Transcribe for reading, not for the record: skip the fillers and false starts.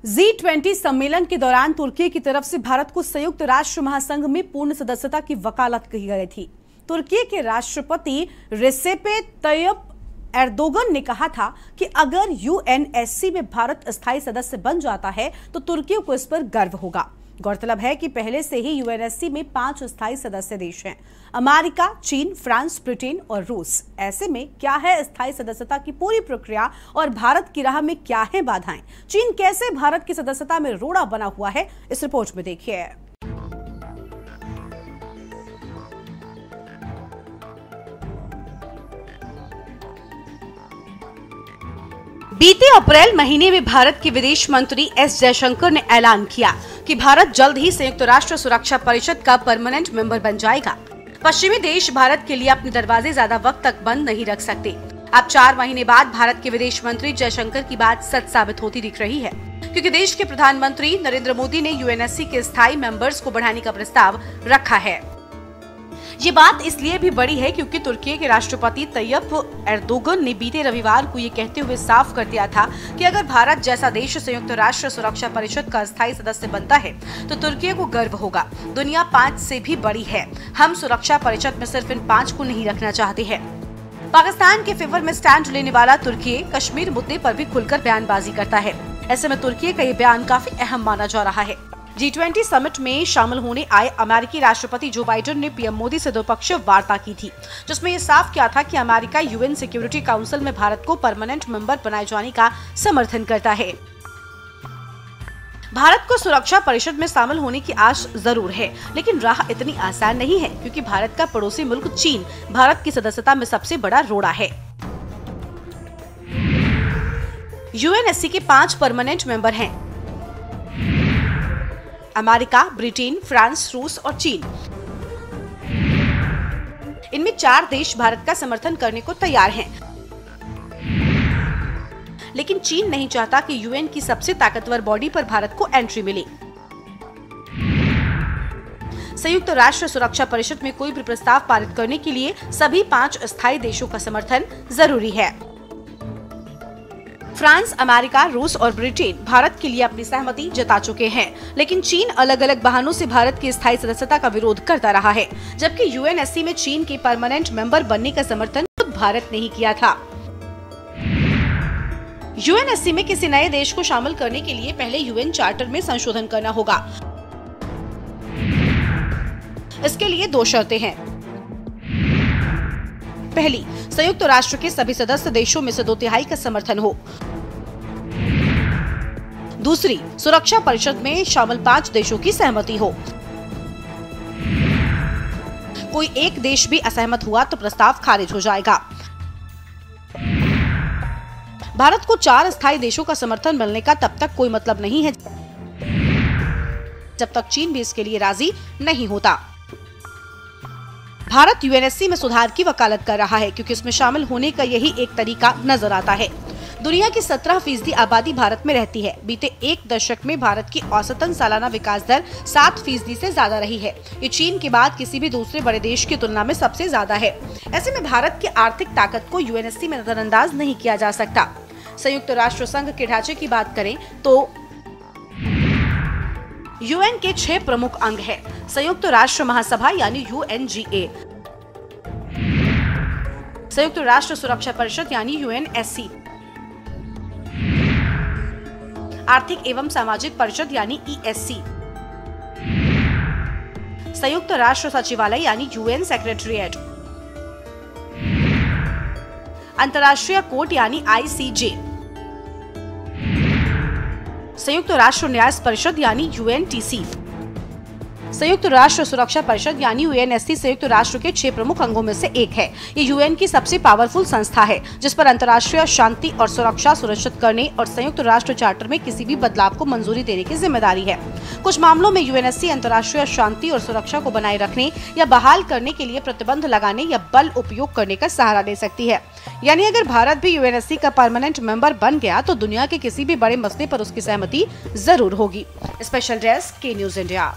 G20 सम्मेलन के दौरान तुर्की की तरफ से भारत को संयुक्त राष्ट्र महासंघ में पूर्ण सदस्यता की वकालत की गई थी। तुर्की के राष्ट्रपति रेसेप तय्यप एर्दोगन ने कहा था कि अगर यूएनएससी में भारत अस्थायी सदस्य बन जाता है तो तुर्की को इस पर गर्व होगा। गौरतलब है कि पहले से ही यूएनएससी में 5 अस्थायी सदस्य देश हैं: अमेरिका, चीन, फ्रांस, ब्रिटेन और रूस। ऐसे में क्या है अस्थायी सदस्यता की पूरी प्रक्रिया और भारत की राह में क्या है बाधाएं? चीन कैसे भारत की सदस्यता में रोड़ा बना हुआ है, इस रिपोर्ट में देखिए। बीते अप्रैल महीने में भारत के विदेश मंत्री एस जयशंकर ने ऐलान किया कि भारत जल्द ही संयुक्त राष्ट्र सुरक्षा परिषद का परमानेंट मेंबर बन जाएगा। पश्चिमी देश भारत के लिए अपने दरवाजे ज्यादा वक्त तक बंद नहीं रख सकते। अब 4 महीने बाद भारत के विदेश मंत्री जयशंकर की बात सच साबित होती दिख रही है, क्योंकि देश के प्रधानमंत्री नरेंद्र मोदी ने यूएनएससी के स्थायी मेंबर्स को बढ़ाने का प्रस्ताव रखा है। ये बात इसलिए भी बड़ी है क्योंकि तुर्की के राष्ट्रपति तय्यप एर्दोगन ने बीते रविवार को ये कहते हुए साफ कर दिया था कि अगर भारत जैसा देश संयुक्त राष्ट्र सुरक्षा परिषद का स्थायी सदस्य बनता है तो तुर्की को गर्व होगा। दुनिया 5 से भी बड़ी है। हम सुरक्षा परिषद में सिर्फ इन 5 को नहीं रखना चाहते हैं। पाकिस्तान के फेवर में स्टैंड लेने वाला तुर्की कश्मीर मुद्दे पर भी खुलकर बयानबाजी करता है। ऐसे में तुर्की का ये बयान काफी अहम माना जा रहा है। G20 समिट में शामिल होने आए अमेरिकी राष्ट्रपति जो बाइडेन ने पीएम मोदी से द्विपक्षीय वार्ता की थी, जिसमें ये साफ किया था कि अमेरिका यूएन सिक्योरिटी काउंसिल में भारत को परमानेंट मेंबर बनाए जाने का समर्थन करता है। भारत को सुरक्षा परिषद में शामिल होने की आश जरूर है, लेकिन राह इतनी आसान नहीं है, क्योंकि भारत का पड़ोसी मुल्क चीन भारत की सदस्यता में सबसे बड़ा रोड़ा है। यूएनएससी के 5 परमानेंट मेंबर हैं: अमेरिका, ब्रिटेन, फ्रांस, रूस और चीन। इनमें 4 देश भारत का समर्थन करने को तैयार हैं। लेकिन चीन नहीं चाहता कि यूएन की सबसे ताकतवर बॉडी पर भारत को एंट्री मिले। संयुक्त राष्ट्र सुरक्षा परिषद में कोई भी प्रस्ताव पारित करने के लिए सभी 5 अस्थायी देशों का समर्थन जरूरी है। फ्रांस, अमेरिका, रूस और ब्रिटेन भारत के लिए अपनी सहमति जता चुके हैं, लेकिन चीन अलग अलग बहानों से भारत की स्थायी सदस्यता का विरोध करता रहा है, जबकि यूएनएससी में चीन के परमानेंट मेंबर बनने का समर्थन खुद भारत ने ही किया था। यूएनएससी में किसी नए देश को शामिल करने के लिए पहले यूएन चार्टर में संशोधन करना होगा। इसके लिए 2 शर्तें हैं। पहली, संयुक्त राष्ट्र के सभी सदस्य देशों में से 2/3 का समर्थन हो। दूसरी, सुरक्षा परिषद में शामिल 5 देशों की सहमति हो। कोई एक देश भी असहमत हुआ तो प्रस्ताव खारिज हो जाएगा। भारत को 4 अस्थायी देशों का समर्थन मिलने का तब तक कोई मतलब नहीं है जब तक चीन भी इसके लिए राजी नहीं होता। भारत यूएनएससी में सुधार की वकालत कर रहा है, क्योंकि इसमें शामिल होने का यही एक तरीका नजर आता है। दुनिया की 17% आबादी भारत में रहती है। बीते 1 दशक में भारत की औसतन सालाना विकास दर 7% से ज्यादा रही है। ये चीन के बाद किसी भी दूसरे बड़े देश की तुलना में सबसे ज्यादा है। ऐसे में भारत की आर्थिक ताकत को यूएनएससी में नजरअंदाज नहीं किया जा सकता। संयुक्त राष्ट्र संघ के ढांचे की बात करें तो यूएन के 6 प्रमुख अंग हैं: संयुक्त राष्ट्र महासभा यानी यूएनजीए, संयुक्त राष्ट्र सुरक्षा परिषद यानी यूएनएससी, आर्थिक एवं सामाजिक परिषद यानी ईएससी, संयुक्त राष्ट्र सचिवालय यानी यूएन सेक्रेटरीट, अंतर्राष्ट्रीय कोर्ट यानी आईसीजे, संयुक्त राष्ट्र न्याय परिषद यानी यूएनटीसी, संयुक्त राष्ट्र सुरक्षा परिषद यानी यूएनएससी संयुक्त राष्ट्र के 6 प्रमुख अंगों में से एक है। ये यूएन की सबसे पावरफुल संस्था है, जिस पर अंतर्राष्ट्रीय शांति और सुरक्षा सुनिश्चित करने और संयुक्त राष्ट्र चार्टर में किसी भी बदलाव को मंजूरी देने की जिम्मेदारी है। कुछ मामलों में यूएनएससी अंतर्राष्ट्रीय शांति और सुरक्षा को बनाए रखने या बहाल करने के लिए प्रतिबंध लगाने या बल उपयोग करने का सहारा ले सकती है। यानी अगर भारत भी यूएनएससी का परमानेंट मेंबर बन गया तो दुनिया के किसी भी बड़े मसले पर उसकी सहमति जरूर होगी। स्पेशल डेस्क, के न्यूज इंडिया।